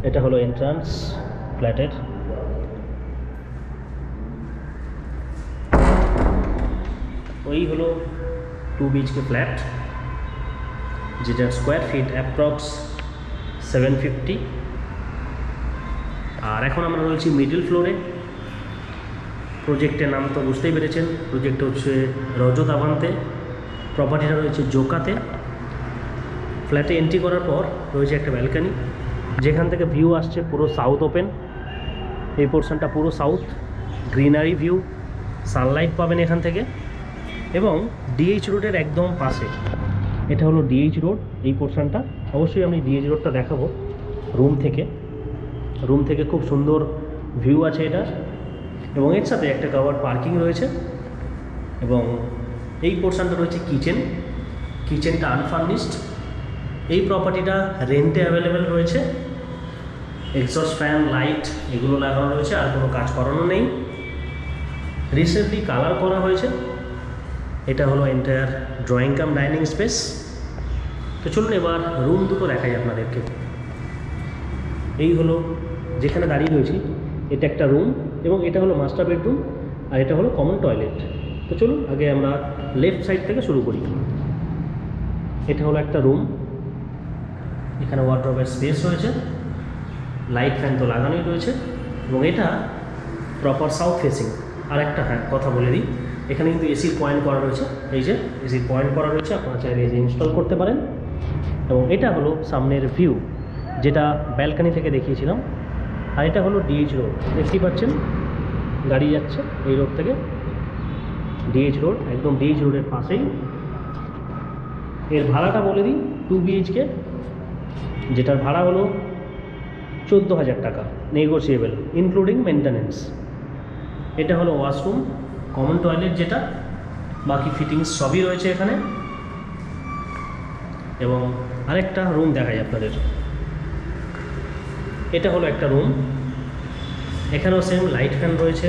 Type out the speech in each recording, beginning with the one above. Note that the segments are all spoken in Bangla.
এটা হলো এন্ট্রান্স ফ্ল্যাটের। ওই হলো 2 BHK ফ্ল্যাট, যেটার স্কোয়ার ফিট অ্যাপ্রক্স 750। আর এখন আমরা রয়েছি মিডল ফ্লোরে। প্রজেক্টের নাম তো বুঝতেই পেরেছেন, প্রজেক্ট হচ্ছে রজত আভান্তে, প্রপার্টিটা রয়েছে জোকাতে। ফ্ল্যাটে এন্ট্রি করার পর রয়েছে একটা ব্যালকানি, যেখান থেকে ভিউ আসছে পুরো সাউথ ওপেন। এই পোর্শনটা পুরো সাউথ, গ্রিনারি ভিউ, সানলাইট পাবেন এখান থেকে। এবং ডিএইচ রোডের একদম পাশে, এটা হলো ডিএইচ রোড। এই পোর্শনটা অবশ্যই আমি ডিএইচ রোডটা দেখাবো রুম থেকে খুব সুন্দর ভিউ আছে এটা। এবং এর সাথে একটা কাভার্ড পার্কিং রয়েছে। এবং এই পোর্শনটা রয়েছে কিচেনটা আনফার্নিশড। এই প্রপার্টিটা রেন্টে অ্যাভেলেবেল রয়েছে। এক্সস্ট ফ্যান, লাইট এগুলো লাগানো রয়েছে, আর কোনো কাজ করানো নেই। রিসেন্টলি কালার করা হয়েছে। এটা হলো entire drawing cum dining space. তো চলুন এবার রুম দুটো দেখাই আপনাদেরকে। এই হলো যেখানে দাঁড়িয়ে রয়েছি, এটা একটা রুম, এবং এটা হলো মাস্টার বেডরুম, আর এটা হলো কমন টয়লেট। তো চলুন আগে আমরা লেফট সাইড থেকে শুরু করি। এটা হলো একটা রুম, এখানে ওয়ার্ড্রবের স্পেস রয়েছে, লাইট ফ্যান তো লাগানোই রয়েছে। এবং এটা প্রপার সাউথ ফেসিং। আর একটা কথা বলে দিই, এখানে কিন্তু এসির পয়েন্ট করা রয়েছে। এই যে এসির পয়েন্ট করা রয়েছে, আপনারা চাইলে এসি ইনস্টল করতে পারেন। এবং এটা হলো সামনের ভিউ, যেটা ব্যালকানি থেকে দেখিয়েছিলাম। আর এটা হলো ডিএইচ রোড, দেখতেই পাচ্ছেন গাড়ি যাচ্ছে এই রোড থেকে। ডিএইচ রোড একদম ডিএইচ রোডের পাশেই। এর ভাড়াটা বলে দিই, 2 BHK, যেটার ভাড়া হলো 14,000 টাকা, নেগোসিয়েবল ইনক্লুডিং মেনটেন্যান্স। এটা হলো ওয়াশরুম, কমন টয়লেট যেটা, বাকি ফিটিংস সবই রয়েছে এখানে। এবং আরেকটা রুম দেখাই আপনাদের। এটা হলো একটা রুম, এখানেও সেম লাইট ফ্যান রয়েছে,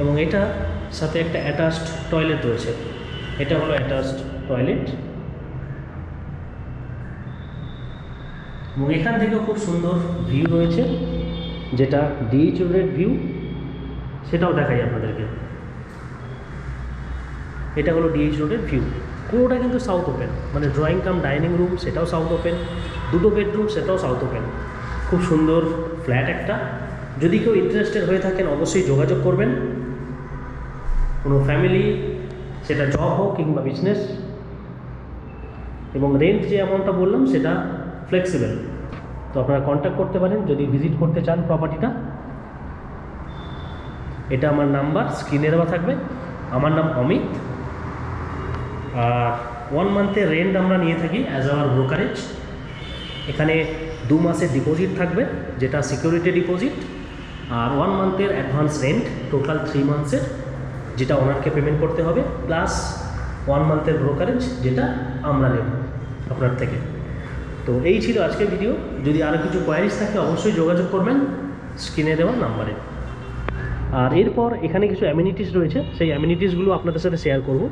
এবং এটা সাথে একটা অ্যাটাচড টয়লেট রয়েছে। এটা হলো অ্যাটাচড টয়লেট। এবং এখান থেকেও খুব সুন্দর ভিউ রয়েছে, যেটা ডিএইচ রোডের ভিউ, সেটাও দেখাই আপনাদেরকে। এটা হলো ডিএইচ রোডের ভিউ। পুরোটা কিন্তু সাউথ ওপেন, মানে ড্রয়িং কাম ডাইনিং রুম সেটাও সাউথ ওপেন, 2টো বেডরুম সেটাও সাউথ ওপেন। খুব সুন্দর ফ্ল্যাট একটা। যদি কেউ ইন্টারেস্টেড হয়ে থাকেন অবশ্যই যোগাযোগ করবেন। কোনো ফ্যামিলি, সেটা জব হোক কিংবা বিজনেস। এবং রেন্ট যে অ্যামাউন্টটা বললাম সেটা ফ্লেক্সিবল, তো আপনারা কন্ট্যাক্ট করতে পারেন যদি ভিজিট করতে চান প্রপার্টিটা। এটা আমার নাম্বার স্ক্রিনে দেওয়া থাকবে। আমার নাম অমিত। আর 1 মান্থের রেন্ট আমরা নিয়ে থাকি অ্যাজ আওয়ার ব্রোকারেজ। এখানে 2 মাসের ডিপোজিট থাকবে, যেটা সিকিউরিটি ডিপোজিট, আর 1 মান্থের অ্যাডভান্স রেন্ট, টোটাল 3 মান্থসের, যেটা ওনারকে পেমেন্ট করতে হবে, প্লাস 1 মান্থের ব্রোকারেজ, যেটা আমরা নেব আপনার থেকে। তো এই ছিল আজকের ভিডিও। যদি আরও কিছু কোয়ারিজ থাকে অবশ্যই যোগাযোগ করবেন স্ক্রিনে দেওয়া নাম্বারে। আর এরপর এখানে কিছু অ্যামিনিটিস রয়েছে, সেই অ্যামিনিটিসগুলো আপনাদের সাথে শেয়ার করব।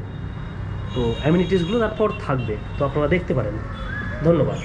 তো অ্যামিনিটিসগুলো তারপর থাকবে, তো আপনারা দেখতে পারেন। ধন্যবাদ।